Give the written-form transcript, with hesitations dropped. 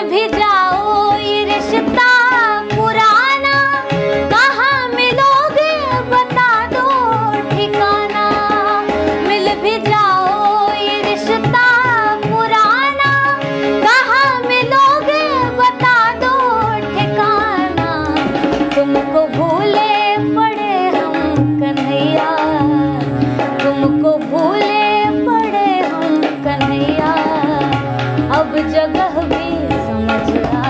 भी जाओ ये रिश्ता पुराना, कहाँ मिलोगे बता दो ठिकाना। मिल भी जाओ ये रिश्ता पुराना, कहाँ मिलोगे बता दो ठिकाना। तुमको भूले पड़े हम कन्हैया, तुमको भूले पड़े हम कन्हैया। अब जगह भी समझ आ